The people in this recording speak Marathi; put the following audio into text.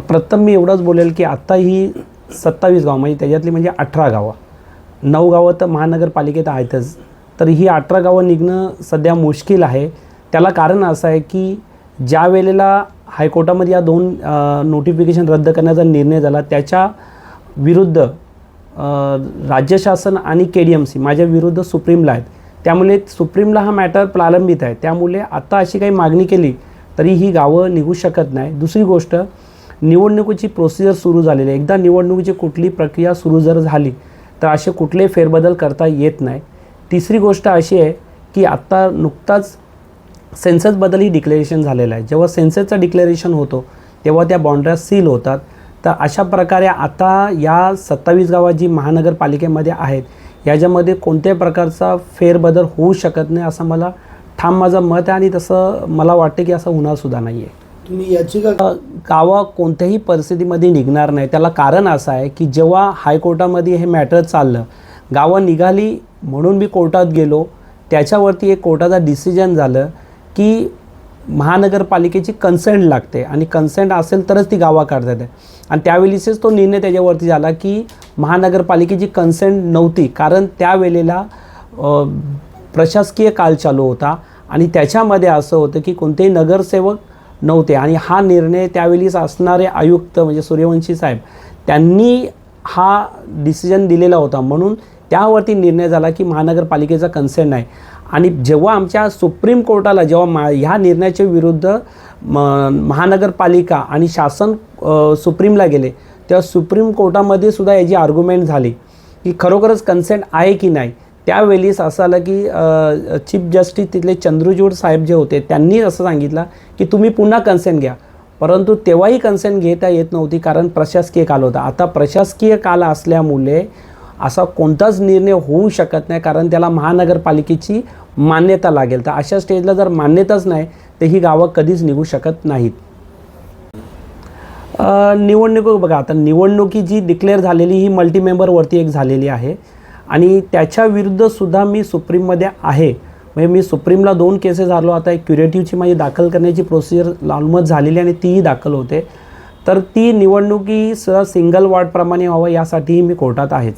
प्रथम मी एवढंच बोलेल की आत्ता ही 27 गावं म्हणजे त्याच्यातली म्हणजे 18 गावं, 9 गावं तर महानगरपालिकेत आहेतच, तर ही 18 गावं निघणं सध्या मुश्किल आहे. त्याला कारण असं आहे की ज्या वेळेला हायकोर्टामध्ये या 2 नोटिफिकेशन रद्द करण्याचा निर्णय झाला त्याच्या विरुद्ध राज्य शासन आणि KDMC माझ्या विरुद्ध सुप्रीमला आहेत. त्यामुळे सुप्रीमला हा मॅटर प्रलंबित आहे. त्यामुळे आता अशी काही मागणी केली तरी ही गावं निघू शकत नाही. दुसरी गोष्ट, निवडणुकीची प्रोसिजर सुरू झालेली आहे. एकदा निवडणुकीची कुठली प्रक्रिया सुरू जर झाली तर असे कुठले फेरबदल करता येत नाही. तिसरी गोष्ट अशी आहे की आत्ता नुकताच सेन्ससबद्दलही डिक्लेरेशन झालेलं आहे. जेव्हा सेन्ससचं डिक्लेरेशन होतो तेव्हा त्या बाउंड्र्या सील होतात. तर अशा प्रकारे आता या 27 गावात जी महानगरपालिकेमध्ये आहेत याच्यामध्ये कोणत्याही प्रकारचा फेरबदल होऊ शकत नाही असं मला ठाम माझं मत आहे आणि तसं मला वाटतं की असं होणारसुद्धा नाही आहे. तुम्ही याचिका गावं कोणत्याही परिस्थितीमध्ये निघणार नाही. त्याला कारण असं आहे की जेव्हा हायकोर्टामध्ये हे मॅटर चाललं, गावं निघाली म्हणून मी कोर्टात गेलो, त्याच्यावरती एक कोर्टाचा डिसिजन झालं की महानगरपालिकेची कन्सेंट लागते आणि कन्सेंट असेल तरच ती गावा काढता येते. आणि त्यावेळीच तो निर्णय त्याच्यावरती झाला की महानगरपालिकेची कन्सेंट नव्हती, कारण त्यावेळेला प्रशासकीय काल चालू होता आणि त्याच्यामध्ये असं होतं की कोणतेही नगरसेवक नव्हते आणि हा निर्णय त्यावेळीच असणारे आयुक्त म्हणजे सूर्यवंशी साहेब त्यांनी हा डिसिजन दिलेला होता. म्हणून त्यावरती निर्णय झाला की महानगरपालिकेचा कन्सेंट नाही. आणि जेव्हा आमच्या सुप्रीम कोर्टाला जेव्हा ह्या निर्णयाच्या विरुद्ध महानगरपालिका आणि शासन सुप्रीमला गेले तेव्हा सुप्रीम कोर्टामध्ये सुद्धा याची आर्ग्युमेंट झाली की खरोखरच कन्सेंट आहे की नाही. त्यावेळीस असं आलं की चीफ जस्टिस तिथले चंद्रचूड साहेब जे होते त्यांनी असं सांगितलं की तुम्ही पुन्हा कन्सेंट घ्या. परंतु तेव्हाही कन्सेंट घेता येत नव्हती कारण प्रशासकीय काल होता. आता प्रशासकीय काल असल्यामुळे असा कोणताच निर्णय होऊ शकत नाही कारण त्याला महानगरपालिकेची मान्यता लागेल. तर अशा स्टेजला जर मान्यताच नाही तर ही गावं कधीच निघू शकत नाहीत. निवडणूक बघा, आता निवडणुकी जी डिक्लेअर झालेली ही मल्टीमेंबरवरती एक झालेली आहे आणि त्याच्या विरुद्धसुद्धा मी सुप्रीममध्ये आहे. म्हणजे मी सुप्रीमला 2 केसेस आलो. आता एक क्युरेटिव्हची माझी दाखल करण्याची प्रोसिजर ऑलमोस्ट झालेली आणि तीही दाखल होते. तर ती निवडणुकीसुद्धा सिंगल वॉर्डप्रमाणे व्हावं यासाठीही मी कोर्टात आहेच.